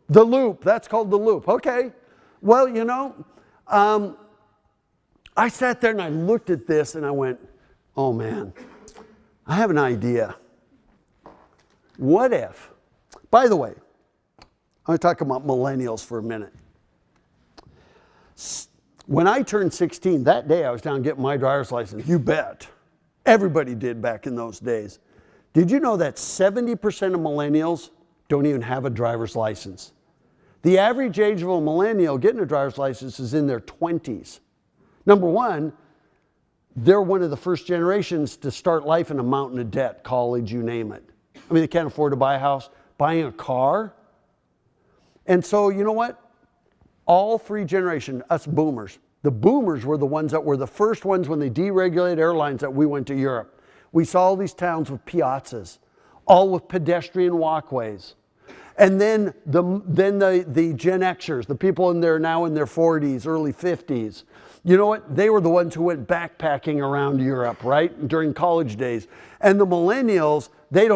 The Loop, that's called the Loop. Okay. Well, I sat there and I looked at this and I went, oh man, I have an idea. What if, by the way, I'm going to talk about millennials for a minute. When I turned 16, that day I was down getting my driver's license. You bet. Everybody did back in those days. Did you know that 70% of millennials don't even have a driver's license? The average age of a millennial getting a driver's license is in their 20s. Number one, they're one of the first generations to start life in a mountain of debt, college, you name it. I mean, they can't afford to buy a house, buying a car. And so, you know what? All three generations, us boomers, the boomers were the ones that were the first ones when they deregulated airlines that we went to Europe. We saw all these towns with piazzas, all with pedestrian walkways. And then the Gen Xers, the people now in their 40s, early 50s, you know what? They were the ones who went backpacking around Europe, right? During college days. And the millennials, they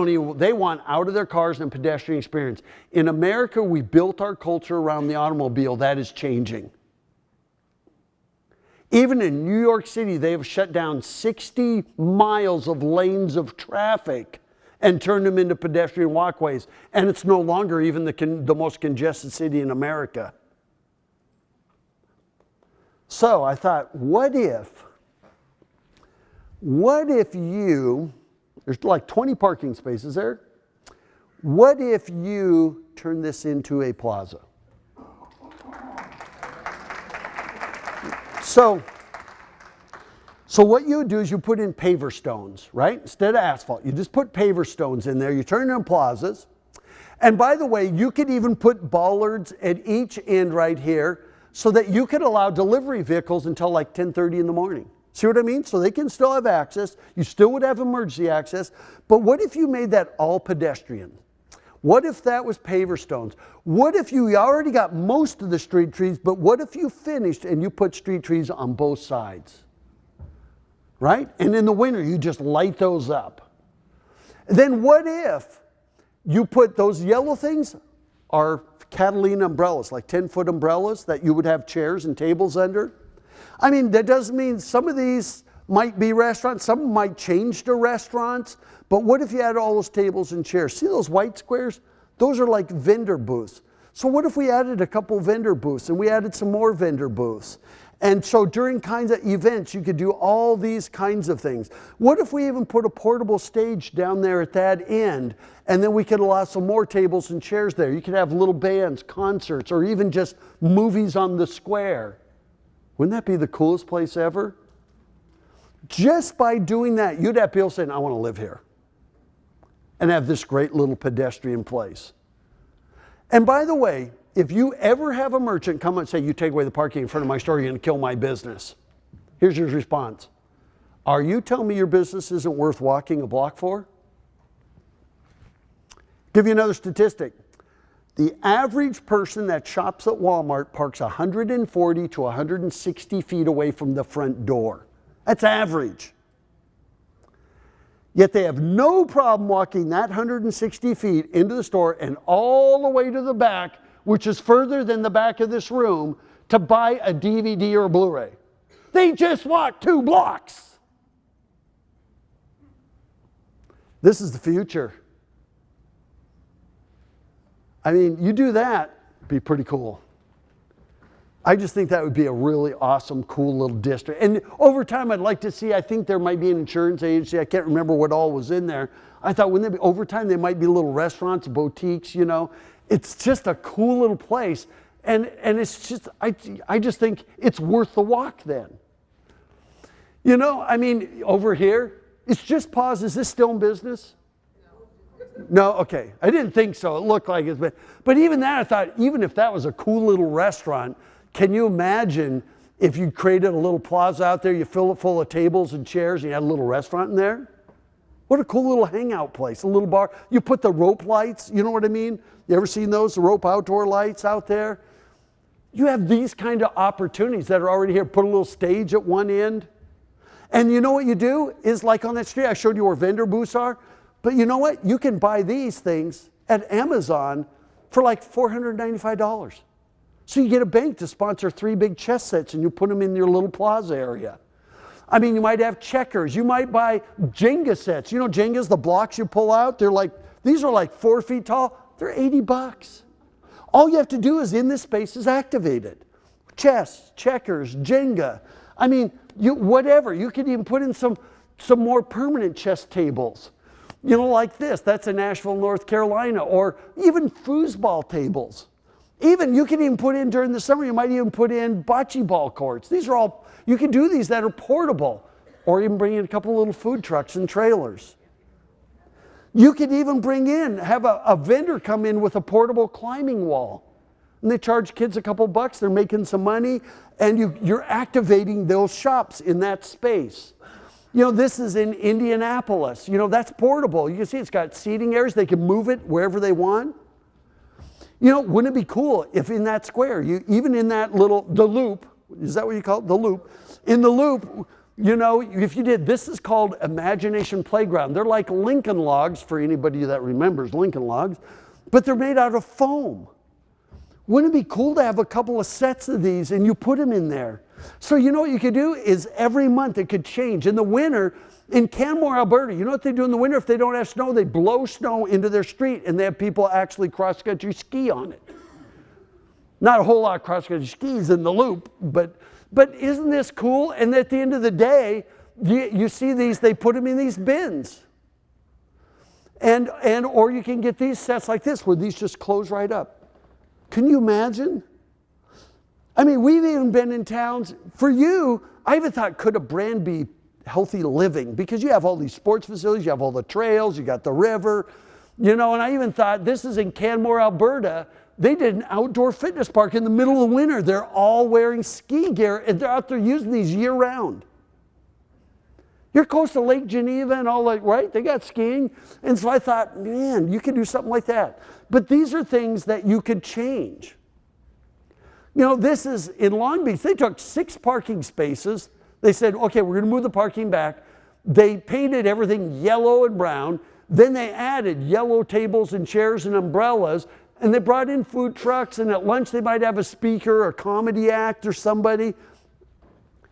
want out of their cars and pedestrian experience. In America, we built our culture around the automobile. That is changing. Even in New York City, they have shut down 60 miles of lanes of traffic and turned them into pedestrian walkways. And it's no longer even the most congested city in America. So I thought, what if there's like 20 parking spaces there. What if you turn this into a plaza? So what you would do is you put in paver stones, right? Instead of asphalt, you just put paver stones in there. You turn them into plazas. And by the way, you could even put bollards at each end right here so that you could allow delivery vehicles until like 10:30 in the morning. See what I mean? So they can still have access. You still would have emergency access. But what if you made that all pedestrian? What if that was paver stones? What if you already got most of the street trees, but what if you finished and you put street trees on both sides? Right? And in the winter, you just light those up. Then what if you put those yellow things are Catalina umbrellas, like 10-foot umbrellas that you would have chairs and tables under? I mean, that doesn't mean some of these might be restaurants, some might change to restaurants, but what if you had all those tables and chairs? See those white squares? Those are like vendor booths. So what if we added a couple vendor booths and we added some more vendor booths? And so during kinds of events, you could do all these kinds of things. What if we even put a portable stage down there at that end, and then we could allow some more tables and chairs there? You could have little bands, concerts, or even just movies on the square. Wouldn't that be the coolest place ever? Just by doing that, you'd have people saying, I want to live here and have this great little pedestrian place. And by the way, if you ever have a merchant come and say, you take away the parking in front of my store, you're going to kill my business. Here's your response. Are you telling me your business isn't worth walking a block for? Give you another statistic. The average person that shops at Walmart parks 140 to 160 feet away from the front door. That's average. Yet they have no problem walking that 160 feet into the store and all the way to the back, which is further than the back of this room, to buy a DVD or a Blu-ray. They just walked 2 blocks. This is the future. I mean, you do that, it'd be pretty cool. I just think that would be a really awesome, cool little district. And over time, I'd like to see, I think there might be an insurance agency. I can't remember what all was in there. I thought, wouldn't there be, over time, there might be little restaurants, boutiques, you know. It's just a cool little place. And it's just, I just think it's worth the walk then. You know, I mean, over here, it's Just Pause. Is this still in business? No, okay. I didn't think so. It looked like it's been. But even that, I thought, even if that was a cool little restaurant, can you imagine if you created a little plaza out there, you fill it full of tables and chairs, and you had a little restaurant in there? What a cool little hangout place, a little bar. You put the rope lights, you know what I mean? You ever seen those, the rope outdoor lights out there? You have these kind of opportunities that are already here. Put a little stage at one end. And you know what you do is like on that street, I showed you where vendor booths are. But you know what? You can buy these things at Amazon for like $495. So you get a bank to sponsor 3 big chess sets and you put them in your little plaza area. I mean, you might have checkers. You might buy Jenga sets. You know, Jenga's the blocks you pull out. These are like 4 feet tall. They're $80. All you have to do is in this space is activate it. Chess, checkers, Jenga. I mean, whatever. You could even put in some more permanent chess tables. You know, like this. That's in Nashville, North Carolina. Or even foosball tables. Even, you can even put in during the summer, you might even put in bocce ball courts. These are all, you can do these that are portable. Or even bring in a couple little food trucks and trailers. You could even have a vendor come in with a portable climbing wall. And they charge kids a couple bucks, they're making some money, and you're activating those shops in that space. You know, this is in Indianapolis. You know, that's portable. You can see it's got seating areas, they can move it wherever they want. You know, wouldn't it be cool if in that square, even in that the loop, is that what you call it? The loop. In the loop, you know, if you did, this is called Imagination Playground. They're like Lincoln Logs, for anybody that remembers Lincoln Logs, but they're made out of foam. Wouldn't it be cool to have a couple of sets of these and you put them in there? So you know what you could do is every month it could change. In the winter, in Canmore, Alberta, you know what they do in the winter if they don't have snow? They blow snow into their street and they have people actually cross-country ski on it. Not a whole lot of cross-country skis in the loop, but isn't this cool? And at the end of the day, you see these, they put them in these bins. Or you can get these sets like this where these just close right up. Can you imagine? I mean, we've even been in towns, for you, I even thought, could a brand be healthy living? Because you have all these sports facilities, you have all the trails, you got the river, you know, and I even thought, this is in Canmore, Alberta, they did an outdoor fitness park in the middle of winter. They're all wearing ski gear and they're out there using these year round. You're close to Lake Geneva and all that, right? They got skiing. And so I thought, man, you could do something like that. But these are things that you could change. You know, this is in Long Beach. They took 6 parking spaces. They said, okay, we're going to move the parking back. They painted everything yellow and brown. Then they added yellow tables and chairs and umbrellas. And they brought in food trucks. And at lunch, they might have a speaker or a comedy act or somebody.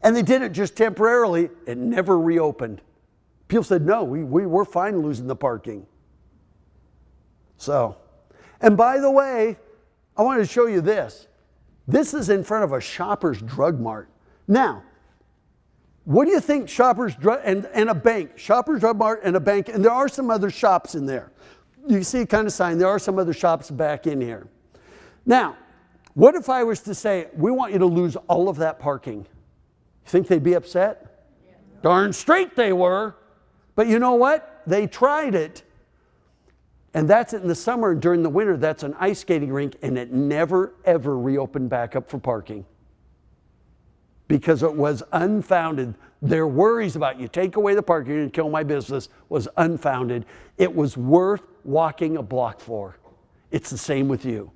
And they did it just temporarily. It never reopened. People said, no, we're fine losing the parking. So, and by the way, I wanted to show you this. This is in front of a Shoppers Drug Mart. Now, what do you think Shoppers Drug, and a bank, Shoppers Drug Mart and a bank, and there are some other shops in there. You see a kind of sign, there are some other shops back in here. Now, what if I was to say, we want you to lose all of that parking? You think they'd be upset? Yeah. Darn straight they were. But you know what? They tried it. And that's it in the summer. During the winter, that's an ice skating rink, and it never, ever reopened back up for parking. Because it was unfounded. Their worries about you take away the parking and kill my business was unfounded. It was worth walking a block for. It's the same with you.